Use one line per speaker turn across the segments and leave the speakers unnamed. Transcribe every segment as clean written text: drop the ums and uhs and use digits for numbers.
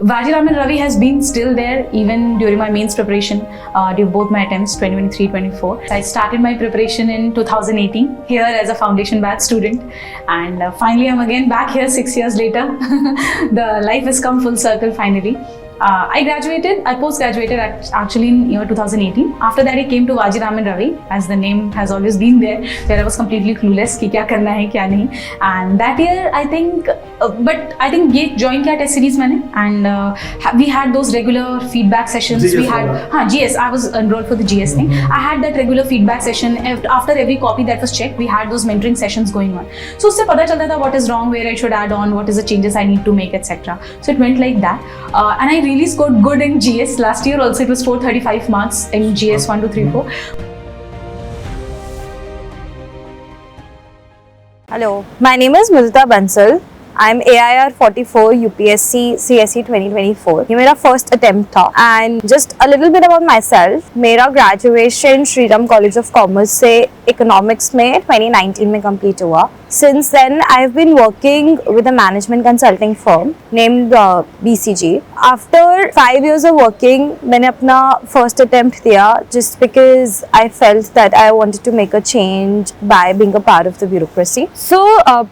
Vajiraman Ravi has been still there even during my mains preparation, during both my attempts 2023-24. I started my preparation in 2018 here as a foundation batch student, and finally I'm again back here 6 years later. The life has come full circle finally. I post-graduated actually in year 2018. After that I came to Vajiraman Ravi, as the name has always been there, where I was completely clueless कि क्या करना है क्या नहीं. And that year I think ये join किया test series मैंने, and we had those regular feedback sessions.
GS
we had GS. I was enrolled for the GS thing. I had that regular feedback session after every copy that was checked. We had those mentoring sessions going on. So उससे पता चलता था what is wrong, where I should add on, what is the changes I need to make, etc. So it went like that, and I really scored good in GS. Last year also it was 435 marks in GS 1, 2, 3, 4.
Hello, my name is Mudita Bansal. I'm AIR 44 UPSC CSE 2024. ये मेरा first attempt था. And just a little bit about myself. मेरा graduation Shriram College of Commerce से economics में 2019 में complete हुआ. Since then, I've been working with a management consulting firm named BCG. After 5 years of working, मैंने अपना first attempt दिया just because I felt that I wanted to make a change by being a part of the bureaucracy. So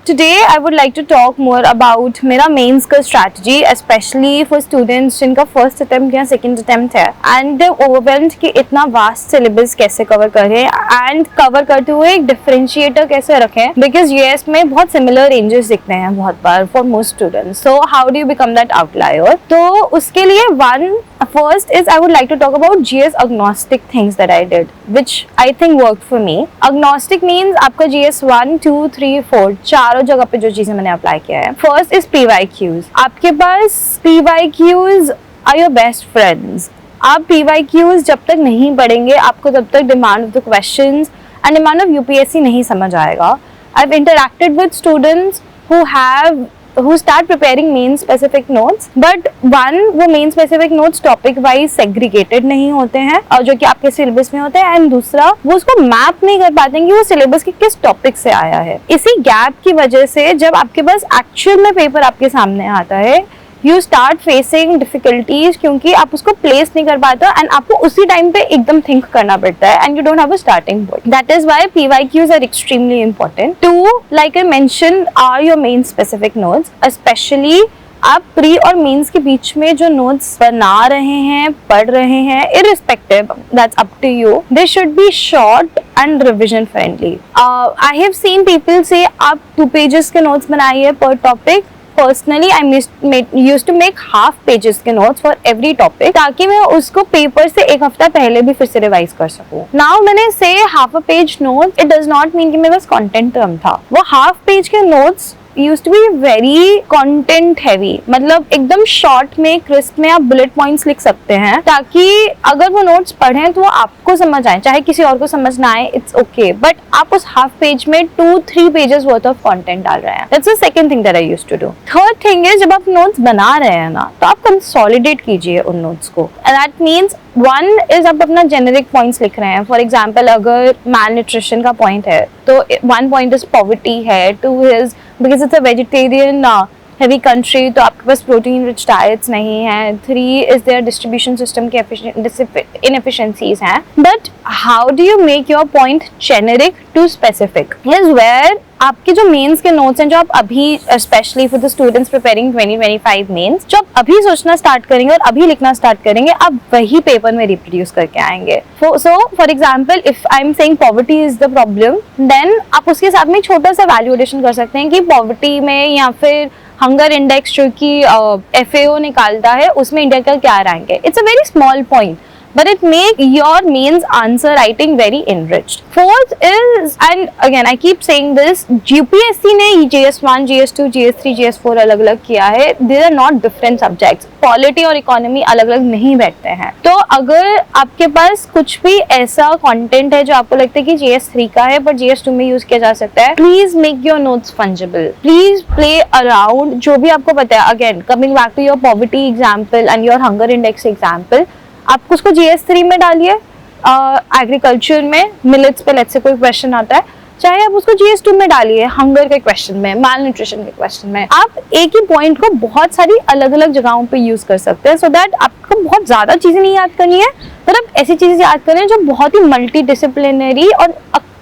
today I would like to talk more about मेरा mains का strategy, especially for students जिनका first attempt या second attempt है, and they're overwhelmed कि इतना vast syllabus कैसे cover करें and cover करते हुए एक differentiator कैसे रखें, because GS में बहुत similar ranges दिखते हैं बहुत बार for most students. So how do you become that outlier? तो उसके लिए first is I would like to talk about GS agnostic things that I did, which I think worked for me. Agnostic means आपका GS 1, 2, 3, 4 चारों जगह पे जो चीजें मैंने अप्लाई किया है. First is PYQs. आपके पास PYQs are your best friends. आप PYQs जब तक नहीं पढ़ेंगे आपको तब तक demand of the questions and demand of UPSC नहीं समझ आएगा. I've interacted with students who start preparing main specific notes, but वो main specific notes topic wise segregated नहीं होते हैं और जो कि आपके syllabus में होते हैं, and दूसरा वो उसको map नहीं कर पाते हैं कि वो syllabus के किस topic से आया है. इसी gap की वजह से जब आपके पास actual में paper आपके सामने आता है, you start facing difficulties क्योंकि आप उसको place नहीं कर पाते हो and आपको उसी time पे एकदम think करना पड़ता है and you don't have a starting point. That is why PYQs are extremely important. Two, like I mentioned, are your main specific notes, especially आप प्री और मेंस के बीच में जो नोट्स बना रहे हैं, पढ़ रहे हैं, irrespective, that's up to you. They should be short and revision friendly. I have seen people say आप 2 pages के notes बनाइए per topic. Personally, I used to make half pages के notes for every topic ताकि मैं उसको paper से एक हफ्ता पहले भी फिर से रिवाइज कर सकूँ. Now मैंने say half a page notes, it does not mean कि मेरे पास content कम था. वो half page के notes used to be very content heavy, मतलब एकदम short में crisp में आप bullet points लिख सकते हैं ताकि अगर वो notes पढ़ें तो वो आपको समझ आए, चाहे किसी और को समझ ना आए, it's okay, but आप उस half page में 2-3 pages worth of content डाल रहे हैं. That's the second thing that I used to do. Third thing is जब आप notes बना रहे हैं ना तो आप consolidate कीजिए उन notes को. And that means one is आप अपना generic points लिख रहे हैं. For example, अगर malnutrition का point है तो one point is poverty है, two is because it's a vegetarian heavy country तो आपके पास protein rich diets नहीं है, three is their distribution system के inefficiencies हैं. But how do you make your point generic to specific? Here's where आपके जो mains के नोट्स हैं जो आप अभी specially for the students preparing 2025 mains जो आप अभी सोचना स्टार्ट करेंगे और अभी लिखना स्टार्ट करेंगे, आप वही पेपर में रिप्रोड्यूस करके आएंगे. So for example if I am saying poverty is the problem, then आप उसके साथ में एक छोटा सा वैल्यूएशन कर सकते हैं कि पॉवर्टी में या फिर हंगर इंडेक्स जो कि FAO निकालता है उसमें इंडिया का क्या रैंक है. It's a very small point but it make your mains answer writing very enriched. Fourth is, and again I keep saying this, UPSC ने GS1, GS2, GS3, GS4 अलग अलग किया है. These are not different subjects. Polity और economy अलग अलग नहीं बैठते हैं. तो अगर आपके पास कुछ भी ऐसा content है जो आपको लगता है कि GS3 का है but GS2 में यूज किया जा सकता है, please make your notes fungible. Please play around जो भी आपको पता है. Again coming back to your poverty example and your hunger index example, आप उसको GS3 में डालिए, एग्रीकल्चर में मिलेट्स पे लेट्स से कोई क्वेश्चन आता है चाहे आप उसको GS2 में डालिए, हंगर के क्वेश्चन में, माल न्यूट्रिशन के क्वेश्चन में, आप एक ही पॉइंट को बहुत सारी अलग अलग जगहों पे यूज कर सकते हैं, सो दैट आपको बहुत ज्यादा चीजें नहीं याद करनी है, पर आप ऐसी चीजें याद करें जो बहुत ही मल्टी डिसिप्लिनरी और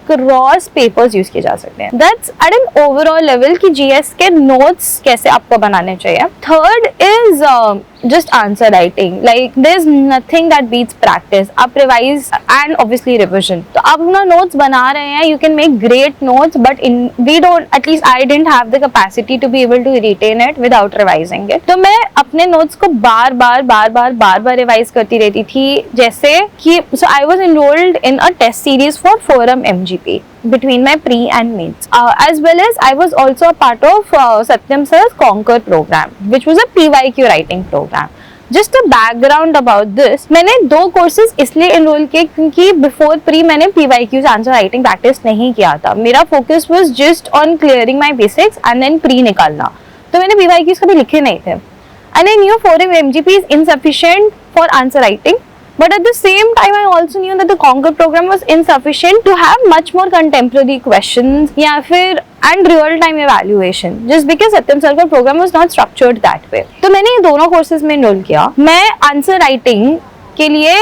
क्रॉस पेपर्स यूज किए जा सकते हैं। That's at an overall level कि GS के नोट्स कैसे आपको बनाने चाहिए। Third is just answer writing, like there's nothing that beats practice. आप revise and obviously revision. तो आप अपना notes बना रहे हैं, you can make great notes, but we don't, at least I didn't have the capacity to be able to retain it without revising it. तो मैं अपने notes को बार बार revise करती रहती थी, जैसे कि so I was enrolled in a test series for Forum MGP between my pre and mains, as well as I was also a part of Satyam sir's Conquer program, which was a PYQ writing program. Just a background about this, मैंने 2 courses इसलिए enroll किए क्योंकि before pre मैंने PYQ's answer writing practice नहीं किया था। मेरा focus was just on clearing my basics and then pre निकालना, तो मैंने PYQ's कभी लिखे नहीं थे। And I knew Forum MGP is insufficient for answer writing, but at the same time I also knew that the Conquer program was insufficient to have much more contemporary questions या फिर and real time evaluation, just because Satyam sir का program was not structured that way. तो मैंने ये दोनों courses में enroll किया। मैं answer writing के लिए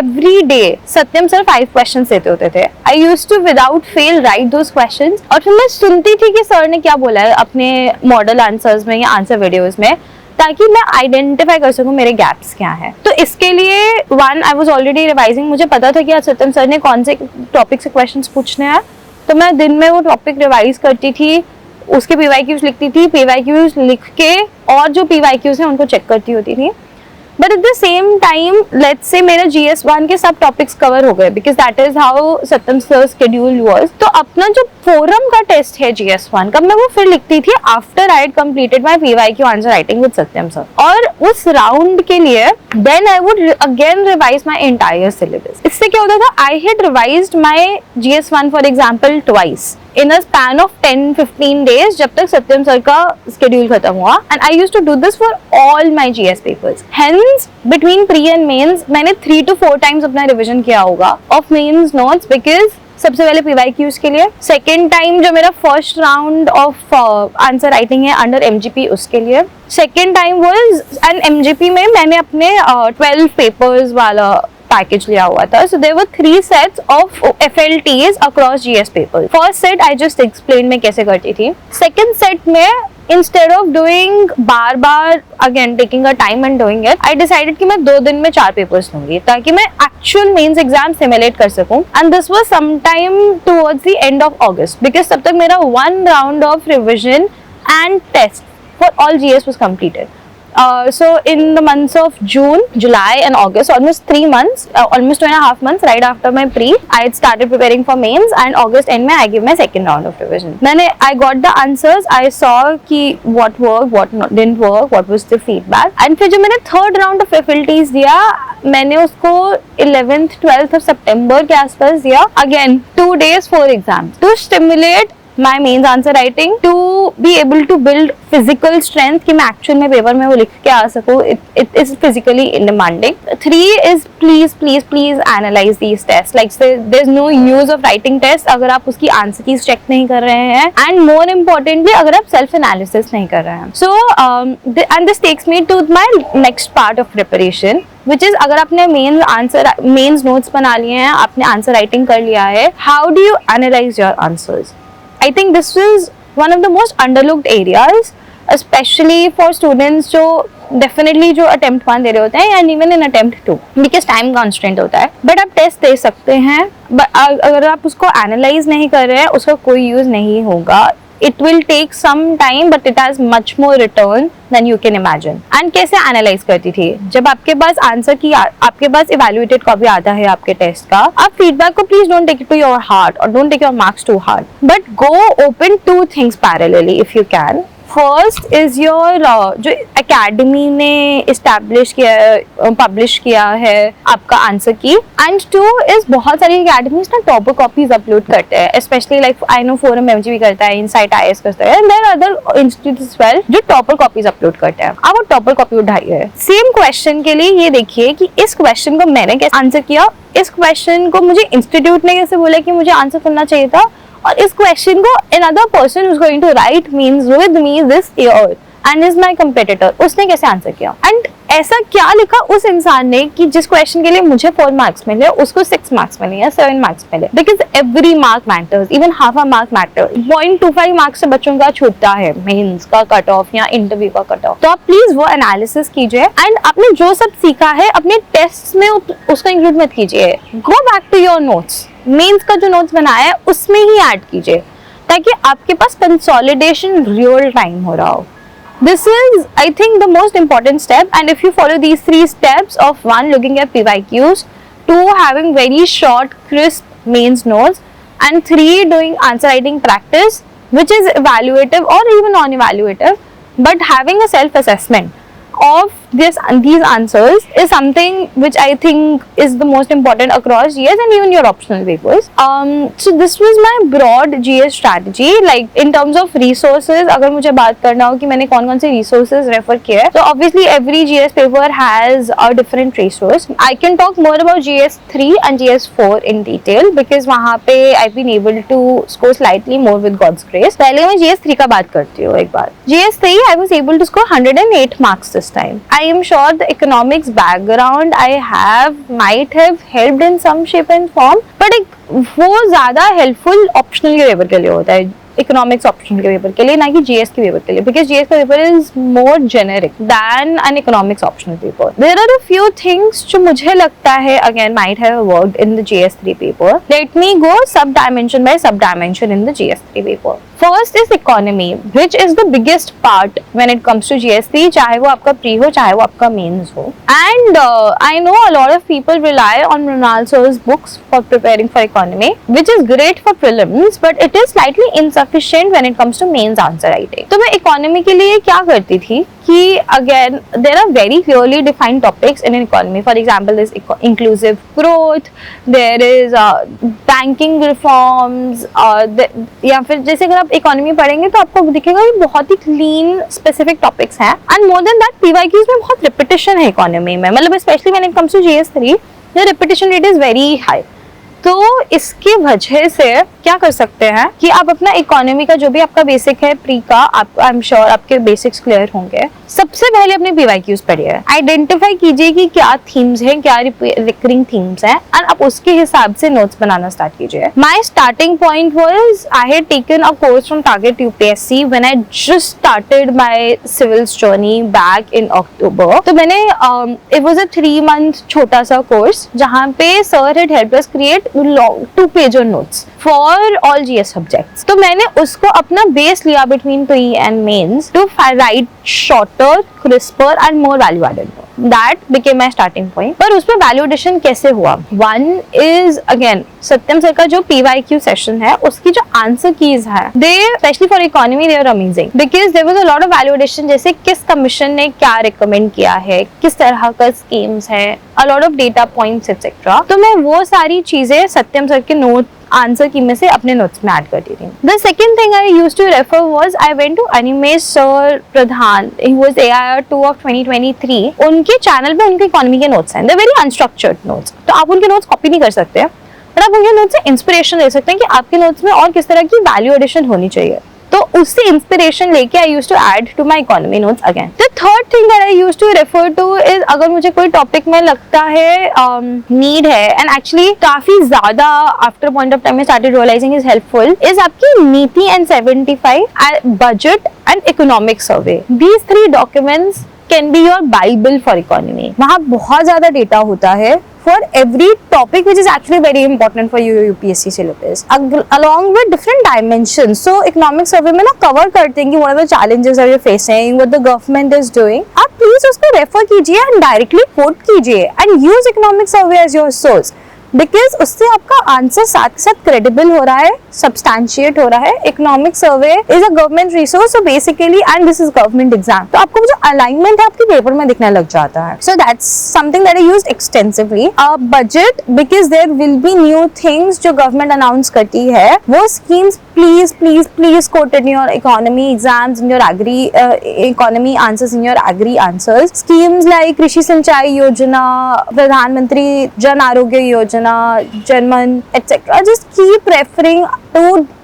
every day सत्यम सर 5 questions देते होते थे। I used to without fail write those questions, और फिर मैं सुनती थी कि सर ने क्या बोला है अपने model answers में या answer videos में, ताकि मैं आइडेंटिफाई कर सकूं मेरे गैप्स क्या हैं। तो इसके लिए आई वाज ऑलरेडी रिवाइजिंग, मुझे पता था कि आज सत्यम सर ने कौन से टॉपिक से क्वेश्चंस पूछने हैं, तो मैं दिन में वो टॉपिक रिवाइज करती थी, उसके PYQs लिखती थी, PYQs लिख के और जो PYQs हैं उनको चेक करती होती थी। But at the same time let's say मेरा GS1 के सब टॉपिक्स कवर हो गए, because that is how Satyam sir schedule was. तो अपना जो फोरम का टेस्ट है GS1 का, मैं वो फिर लिखती थी after I had completed my PYQ answer writing with Satyam sir. और उस राउंड के लिए then I would again revise my entire syllabus. इससे क्या होता था, I had revised my GS1 for example twice in a span of 10-15 days, जब तक सत्यम सर का schedule खत्म हुआ, and I used to do this for all my GS papers. Hence, between pre and mains, मैंने 3 to 4 times अपना revision किया होगा of mains notes, because सबसे पहले PYQs के लिए, सेकेंड टाइम जो मेरा first round of answer writing है अंडर MGP उसके लिए, second time was and MGP में मैंने अपने 12 पेपर्स वाला पैकेज लिया हुआ था। So there were 3 sets of FLTs across GS papers. First set I just explained मैं कैसे करती थी। Second set में instead of doing bar again taking a time and doing it, I decided कि मैं 2 दिन में 4 पेपर्स लूंगी ताकि मैं actual mains exam simulate कर सकूं। And this was sometime towards the end of August, because तब तक मेरा 1 round of revision and test for all GS was completed. So in the months of June, July and August, almost 3 months, almost 2.5 months right after my pre, I had started preparing for mains, and August end में I gave my second round of revision. Then I got the answers, I saw कि what worked, what didn't work, what was the feedback, and फिर जब मैंने third round of FLTs दिया, मैंने उसको 11th 12th of September के आसपास दिया, again 2 days 4 exams to stimulate my mains answer writing, to be able to build physical strength कि मैं actual में पेपर में वो लिख के आ सकूँ। It is physically demanding. 3 is please analyze these tests. Like there's no use of writing tests अगर आप उसकी answer keys check नहीं कर रहे हैं, and more importantly अगर आप self analysis नहीं कर रहे हैं। So and this takes me to my next part of preparation, which is अगर आपने mains notes बना लिए हैं, आपने answer writing कर लिया है, how do you analyze your answers? I think this is one of the most underlooked areas, especially for students जो definitely जो attempt 1 दे रहे होते हैं and even in attempt 2, because time constraint होता है। But आप test दे सकते हैं, but अगर आप उसको analyze नहीं कर रहे हैं, उसका कोई use नहीं होगा। It will take some time, but it has much more return than you can imagine. And कैसे analyze करती थी, जब आपके पास आंसर की आपके पास evaluated copy आता है आपके टेस्ट का, आप फीडबैक को please don't take it to your heart or don't take your marks too hard, but go open 2 things parallelly if you can. First is your जो एकेडमी ने इस्टेब्लिश किया है, पब्लिश किया है आपका आंसर की, एंड 2 इज बहुत सारी एकेडमीज ना टॉपर कॉपीज अपलोड करते हैं, specially like I know forum MGP करता है, इनसाइट IAS करता है, and there are other institutes as well जो टॉपर कॉपीज अपलोड करते हैं। आप वो टॉपर कॉपी उठाइए, सेम क्वेश्चन के लिए ये देखिए कि इस क्वेश्चन को मैंने कैसे आंसर किया, इस क्वेश्चन को मुझे इंस्टीट्यूट ने कैसे बोला कि मुझे आंसर करना चाहिए था, और इस क्वेश्चन को another person who's going to write means with me this year and is my competitor, उसने कैसे आंसर किया, एंड ऐसा क्या लिखा उस इंसान ने कि जिस क्वेश्चन के लिए मुझे 4 मार्क्स मिले उसको 6 मार्क्स मिले या 7 मार्क्स मिले, because every mark matters, even half a mark matters. 0.25 marks से बच्चों का छूटता है मेंस का कट ऑफ या इंटरव्यू का कट ऑफ। तो आप प्लीज वो एनालिसिस कीजिए एंड आपने जो सब सीखा है अपने टेस्ट में उसको इंक्लूड मत कीजिए, go back to your notes, mains का जो नोट्स बनाया है उसमें ही ऐड कीजिए ताकि आपके पास कंसोलिडेशन रियल टाइम हो रहा हो। This is, I think, the most important step, and if you follow these 3 steps of 1, looking at PYQs, 2, having very short, crisp mains notes, and 3, doing answer writing practice, which is evaluative or even non-evaluative, but having a self-assessment of these answers is something which I think is the most important across GS and even your optional papers. So this was my broad GS strategy. Like in terms of resources, अगर मुझे बात करना हो कि मैंने कौन-कौन से resources refer किए, so obviously every GS paper has a different resource. I can talk more about GS3 and GS4 in detail because वहाँ पे I've been able to score slightly more with God's grace. पहले मैं GS3 का बात करती हूँ एक बार. GS3 I was able to score 108 marks this time. I am sure the economics background I have might have helped in some shape and form, but वो ज़्यादा helpful optional के पेपर के लिए होता है, इकोनॉमिक्स ऑप्शन के paper के लिए, ना कि जीएस के पेपर के लिए, बिकॉज जीएस का paper is more generic then N economics optional paper. There are a few things जो मुझे लगता है again might have worked in the जीएस3 paper. Let me गो सब डायमेंशन बाय सब dimension in the जीएस3 paper. First is economy, which is the biggest part when it comes to जीएस3, चाहे वो आपका pre हो चाहे वो आपका मेंस हो। And I know a lot of people rely on Mrinal sir's books for preparing for economy, which is great for prelims, but it is slightly insufficient when it comes to mains answer writing. तो मैं economy के लिए क्या करती थी कि again there are very clearly defined topics in an economy. For example, there is inclusive growth, there is banking reforms, या फिर जैसे अगर आप इकोनॉमी पढ़ेंगे तो आपको दिखेगा ये बहुत ही क्लीन स्पेसिफिक टॉपिक्स हैं। And more than that PYQs में बहुत रिपीटिशन है इकोनॉमी में, मतलब specially when it comes to जीएस3 the repetition rate is very high. तो इसकी वजह से क्या कर सकते हैं कि आप अपना इकोनॉमी का जो भी आपका बेसिक है प्री का, आप आई एम श्योर आपके बेसिक्स क्लियर होंगे। सबसे पहले अपने पीवाईक्यूज पढ़िए, आइडेंटिफाई कीजिए कि क्या थीम्स हैं, क्या रिकरिंग थीम्स हैं, एंड आप उसके हिसाब से नोट्स बनाना स्टार्ट कीजिए। My starting point was I had taken a course from Target UPSC when I just started my civils journey back in October. तो मैंने इट वाज अ 3 month छोटा सा कोर्स जहाँ पे sir had helped us create 2-page notes for all GS subjects. तो मैंने उसको अपना बेस लिया between pre and mains to write shorter, crisper and more value added. That became my starting point. पर उसमें value addition कैसे हुआ? One is again Satyam sir का जो PYQ session है उसकी जो answer keys है, they especially for economy they are amazing because there was a lot of value addition, जैसे किस कमीशन ने क्या recommend किया है, किस तरह का schemes है, a lot of data points etc. तो मैं वो सारी चीजें सत्यम सर के नोट आंसर की में से अपने नोट्स में ऐड करती थी। The second thing I used to refer was I went to Animesh Sir Pradhan, he was AIR 2 of 2023. उनके चैनल पे उनके इकोनॉमी के नोट्स हैं, they're very unstructured notes. तो आप उनके नोट्स कॉपी नहीं कर सकते, पर आप उनके नोट्स से इंस्पिरेशन ले सकते हैं कि आपके नोट्स में और किस तरह की वैल्यू एडिशन होनी चाहिए। तो उससे इंस्पिरेशन लेके I used to add to my economy notes again. The third thing that I used to refer to is, अगर मुझे कोई टॉपिक में लगता है नीड है, एंड एक्चुअली काफी ज्यादा after point of time I started realizing is helpful, is आपकी NITI and 75, budget and economic survey. These 3 documents can be your bible for economy. वहाँ बहुत ज्यादा डेटा होता है for every topic which is actually very important for your UPSC syllabus, along with different dimensions. So economic survey में ना cover करते हैं कि what are the challenges are you facing, what the government is doing. आप please उसको refer कीजिए and directly quote कीजिए and use economic survey as your source. Because उससे आपका आंसर साथ के साथ क्रेडिबल हो रहा है, सब्सटैंशिएट हो रहा है। Economic survey is a government resource basically, and this is government exam, तो आपको जो अलाइनमेंट है आपके पेपर में दिखने लग जाता है। So that's something that I used extensively. Budget, because there will be new things जो गवर्नमेंट अनाउंस करती है, वो schemes please please please quote in your economy exams, in your agri economy answers, in your agri answers. Schemes like Krishi Sinchai योजना, प्रधानमंत्री जन आरोग्य योजना, जनमन etc. just keep referring to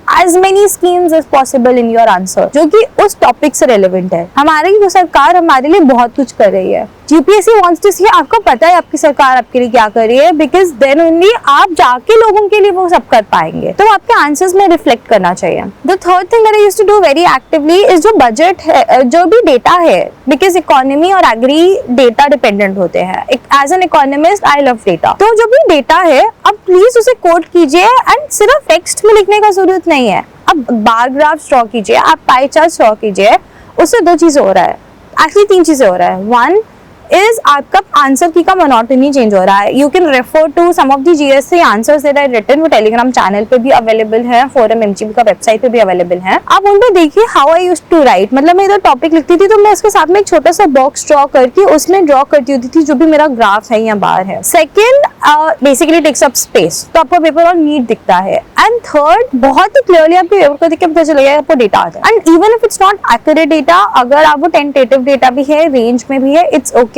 as many schemes as possible in your answer जो कि उस topic से relevant है। हमारी सरकार हमारे लिए बहुत कुछ कर रही है। यूपीएससी wants to see, आपको पता है आपकी सरकार आपके लिए क्या कर रही है, बिकॉज देन ओनली आप जाके लोगों के लिए वो सब कर पाएंगे, तो आपके आंसर्स में रिफ्लेक्ट करना चाहिए। The third thing that I used to do very actively is जो बजट है, जो भी डेटा है, बिकॉज इकोनॉमी और एग्री डेटा डिपेंडेंट होते हैं। As an economist I love data, तो जो भी डेटा है अब प्लीज उसे कोट कीजिए एंड सिर्फ टेक्स्ट में लिखने का जरूरत नहीं है। अब बार ग्राफ ड्रॉ कीजिए, आप पाई चार्ट ड्रॉ कीजिए, उससे दो चीजें हो रहा है, एक्चुअली तीन चीजें हो रहा है। वन is आपका आंसर की का मोनोटनी चेंज हो रहा है। You can refer to some of the GSC answers that I written, वो टेलीग्राम चैनल पे भी अवेलेबल है, फोरम एमजीबी का वेबसाइट पे भी अवेलेबल है। आप उन पे देखिए how I used to write, मतलब मैं इधर टॉपिक लिखती थी तो मैं इसके साथ में एक छोटा सा बॉक्स ड्रॉ करके उसमें ड्रॉ करती होती थी जो भी मेरा ग्राफ है या बार है। Second, basically takes up space, तो आपको पेपर और नीट दिखता है। एंड थर्ड, बहुत ही क्लियरली आपके पेपर को देख के पता चलेगा आपको डेटा आता है। And even if it's not accurate data, अगर आप वो टेंटेटिव डेटा भी है, रेंज में भी है, इट्स ओके,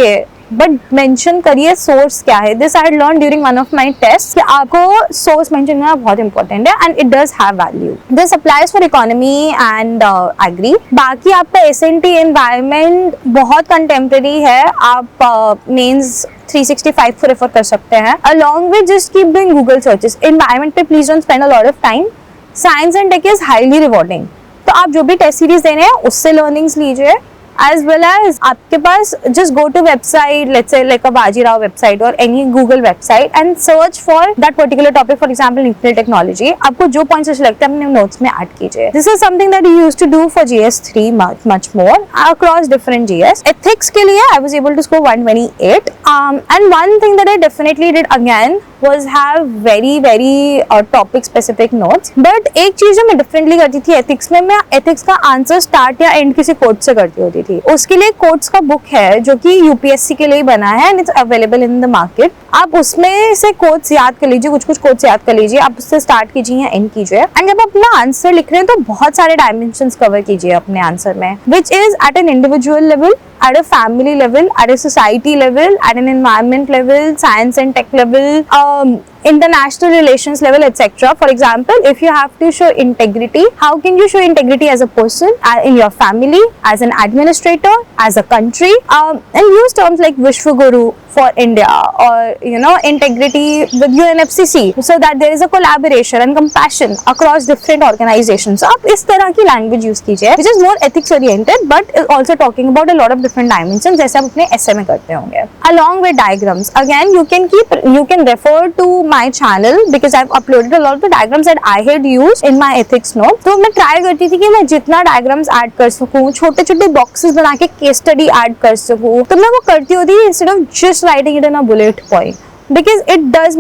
बट मेंशन करिए सोर्स क्या है। This I learn during one of my test कि आपको सोर्स मेंशन करना बहुत इंपॉर्टेंट है and it does have value. This applies for economy and agri. बाकी आपका एसएनटी एनवायरनमेंट बहुत कंटेम्प्रेरी है, आप मेंस 365 को रेफर कर सकते हैं। Along with just keep doing Google searches. Environment पे please don't spend a lot of time. Science and tech is highly rewarding, तो आप जो भी टेस्ट सीरीज दे रहे हैं उससे लर्निंग्स लीजिए, as well as आपके पास just go to website, let's say like a Bajirao website or any Google website and search for that particular topic, for example nuclear technology। आपको जो पॉइंट्स अच्छे लगते हैं अपने नोट्स में ऐड कीजिए। This is something that we used to do for GS3 much more across different GS। Ethics के लिए I was able to score 128 and one thing that I definitely did again was have very topic specific notes। but एक चीज जो मैं differently करती थी ethics में, मैं एथिक्स का आंसर स्टार्ट या एंड किसी कोट से करती होती थी। उसके लिए कोट्स का बुक है जो कि यूपीएससी के लिए बना है and it's available in the market. आप उसमें से कोट्स याद कर लीजिए, कुछ कोट्स याद कर लीजिए, आप उससे स्टार्ट कीजिए या एंड कीजिए। एंड जब अपना आंसर लिख रहे हैं तो बहुत सारे डायमेंशंस कवर कीजिए अपने आंसर में, which is at an individual level, at a family level, at a society level, at an environment level, science and tech level, international relations level, etc. For example, if you have to show integrity, how can you show integrity as a person, in your family, as an administrator, as a country, and use terms like Vishwaguru for India or integrity with UNFCCC, so that there is a collaboration and compassion across different organizations। So आप इस तरह की language use कीजिए which is more ethics oriented but is also talking about a lot of different dimensions, जैसे आप अपने essay में करते होंगे। Along with diagrams, again you can refer to my channel because I've uploaded a lot of the diagrams that I had used in my ethics note। तो मैं try करती थी कि मैं जितना diagrams ऐड कर सकूँ, छोटे छोटे boxes बना के case study ऐड कर सकूँ, तो मैं वो करती होती instead of just writing it in a bullet point, because it does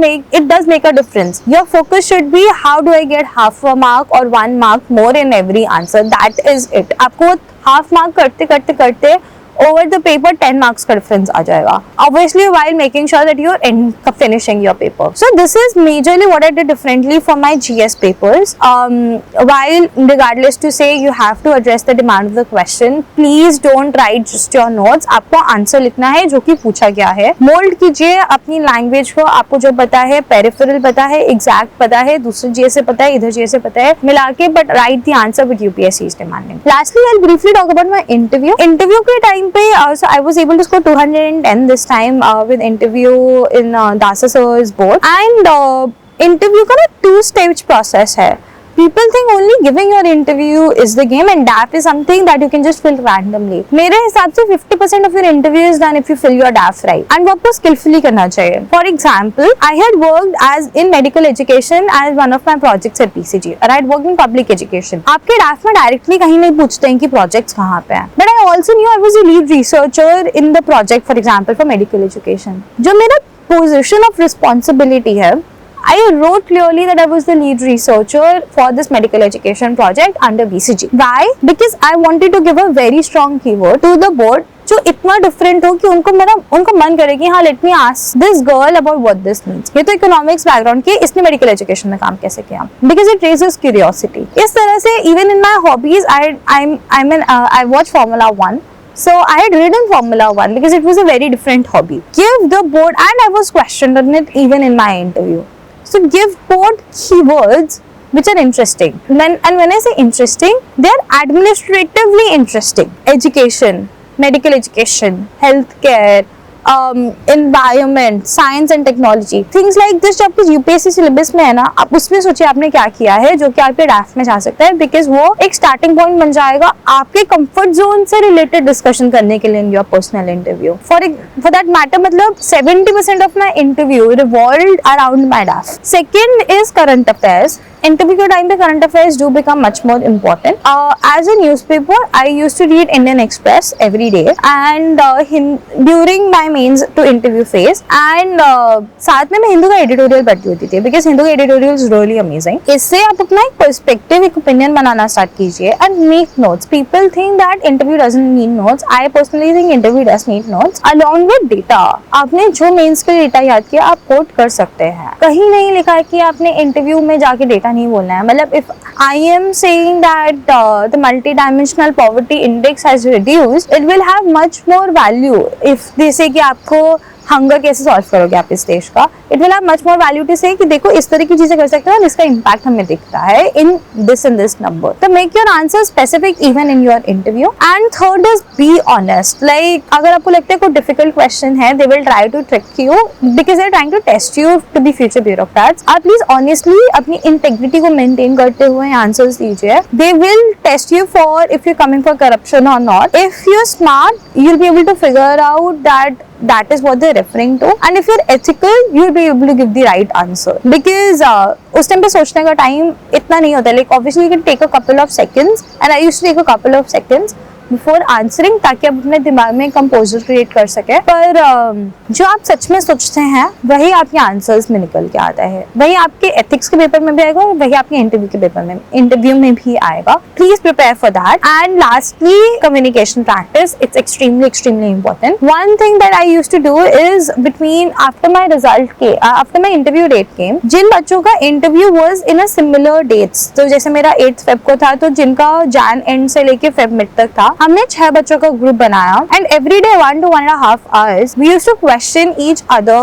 make a difference। Your focus should be how do I get half a mark or 1 mark more in every answer, that is it। आपको half mark करते over the paper 10 marks का difference आ जाएगा, obviously while making sure that you're finishing your paper। So this is majorly what I did differently for my GS papers। While regardless to say you have to address the demand of the question, please don't write just your notes। आपको answer लिखना है जो कि पूछा गया है। Mould कीजिए अपनी लैंग्वेज को, आपको जो पता है पेरिफेरल पता है, एग्जैक्ट पता है, दूसरे GS से पता है, इधर GS से पता है, मिला के but right the answer with UPSC is demanding। Lastly, I'll briefly talk about my interview के time so I was able to score 210 this time with interview in Dasa sir's board। and interview का ना 2-stage process है। People think only giving your interview is the game and DAF is something that you can just fill randomly। मेरे हिसाब से 50% of your interview is done if you fill your DAF right and वो आपको skillfully करना चाहिए। For example, I had worked as in medical education as one of my projects at BCG and I had worked in public education। आपके DAF में directly कहीं नहीं पूछते हैं कि projects कहाँ पे हैं, but I also knew I was a lead researcher in the project, for example for medical education। जो मेरा position of responsibility है, I wrote clearly that I was the lead researcher for this medical education project under BCG। Why? Because I wanted to give a very strong keyword to the board जो इतना different हो कि उनको मन करे कि हाँ let me ask this girl about what this means। ये तो इकोनॉमिक्स बैकग्राउंड की, इसने मेडिकल एजुकेशन में काम कैसे किया, because it raises curiosity। इस तरह से even in my hobbies I watch Formula 1। So I had ridden Formula 1 because it was a very different hobby। Give the board, and I was questioned on it even in my interview। So give board keywords which are interesting. When I say interesting, they are administratively interesting. Education, medical education, healthcare, environment, science and technology, things like this. जो आपके UPSC syllabus में है ना, आप उसमें सोचिए आपने क्या किया है जो कि आपके ड्राफ्ट में जा सकता है, बिकॉज वो एक स्टार्टिंग पॉइंट बन जाएगा आपके कंफर्ट जोन से रिलेटेड डिस्कशन करने के लिए in your personal interview. For that matter, मतलब 70% of my interview revolved around my draft. Second is current affairs. Interview के टाइम पे current affairs do become much more important. As a newspaper I used to read Indian Express every day and during my mains to interview phase, and साथ में मैं हिंदू का editorial पढ़ती होती थी because Hindu का एडिटोरियल इज रियली अमेजिंग. इससे आप अपना एक पर्सपेक्टिव, एक ओपिनियन बनाना स्टार्ट कीजिए and make notes. People think that interview doesn't need notes. I personally think interview does need notes along with data. आपने जो मेंस के डेटा याद किया आप कोट कर सकते हैं. कहीं नहीं लिखा है कि आपने इंटरव्यू में जाके डेटा नहीं बोलना है. मतलब if I am saying that the multi dimensional poverty index has reduced, it will have much more value if they से कि आपको हंगर कैसे सॉल्व करोगे आप इस देश का. It will have much more value to say कि देखो इस तरह की चीजें कर सकते हो और इसका इम्पैक्ट हमें दिखता है इन दिस नंबर. तो make your answer specific even in your interview. And third is be honest. Like अगर आपको लगता है कोई डिफिकल्ट क्वेश्चन है, they will try to trick you because they are trying to test you to be future bureaucrats. आप please honestly अपनी integrity को maintain करते हुए आंसर्स दीजिए. They will test you for if you coming for corruption और not. If you are smart, you will be able to figure out that is what they're referring to, and if you're ethical you'll be able to give the right answer because उस time पे सोचने का time इतना नहीं होता. like obviously you can take a couple of seconds and I used to take a couple of seconds before answering ताकि आप अपने दिमाग में कंपोजर क्रिएट कर सके. पर जो आप सच में सोचते हैं वही आपके आंसर्स में निकल के आता है. वही आपके एथिक्स के पेपर में भी आएगा और वही आपके इंटरव्यू में भी आएगा. Please prepare for that. And lastly, communication practice. It's extremely important. One thing that I used to do is between after my interview date came, जिन बच्चों का interview was in a similar dates, तो जैसे मेरा 8 Feb को था तो जिनका जैन एंड से लेके फेब मिड तक था, हमने 6 बच्चों का ग्रुप बनाया and every day 1 to 1.5 hours we used to question each other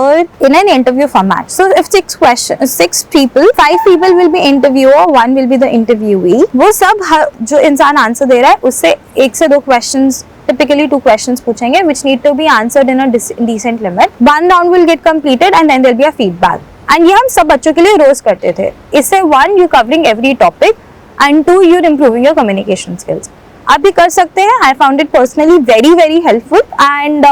in an interview format. So if 6 people, 5 people will be interviewer, 1 will be the interviewee. वो सब जो इंसान आंसर दे रहा है उससे 1 से 2 questions, typically 2 questions पूछेंगे which need to be answered in a decent limit. 1 round will get completed and then there will be a feedback. And ये हम सब बच्चों के लिए रोज करते थे. इससे 1 you covering every topic and 2 you're improving your communication skills. आप भी कर सकते हैं. I found it personally very helpful and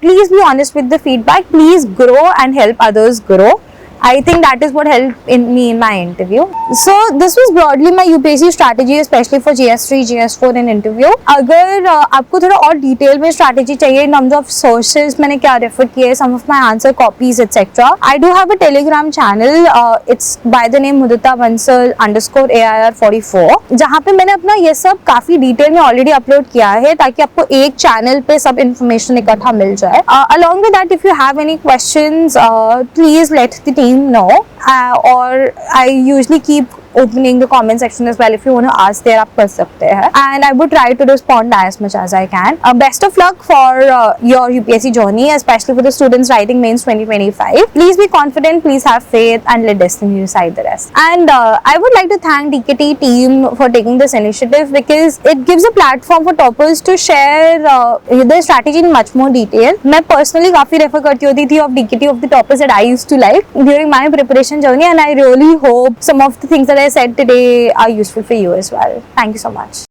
please be honest with the feedback. Please grow and help others grow. I think that is what helped me in my interview. So this was broadly my UPSC strategy, especially for GS3, GS4 in interview. अगर आपको थोड़ा और detail में strategy चाहिए in terms of sources, मैंने क्या refer किए, some of my answer copies, etc. I do have a Telegram channel. It's by the name Mudita Bansal _AIR44, जहाँ पे मैंने अपना ये सब काफी डिटेल में ऑलरेडी अपलोड किया है ताकि आपको एक चैनल पे सब इन्फॉर्मेशन इकट्ठा मिल जाए. Along with that, if you have any questions, please let the team know, or I usually keep opening the comment section as well. If you want to ask there, आप कर सकते हैं and I would try to respond as much as I can. Best of luck for your UPSC journey, especially for the students writing mains 2025. Please be confident, please have faith and let destiny decide the rest. And I would like to thank DKT team for taking this initiative because it gives a platform for toppers to share their strategy in much more detail. मैं personally काफी refer करती होती थी of DKT of the toppers that I used to like during my preparation journey, and I really hope some of the things that I said today are useful for you as well. Thank you so much.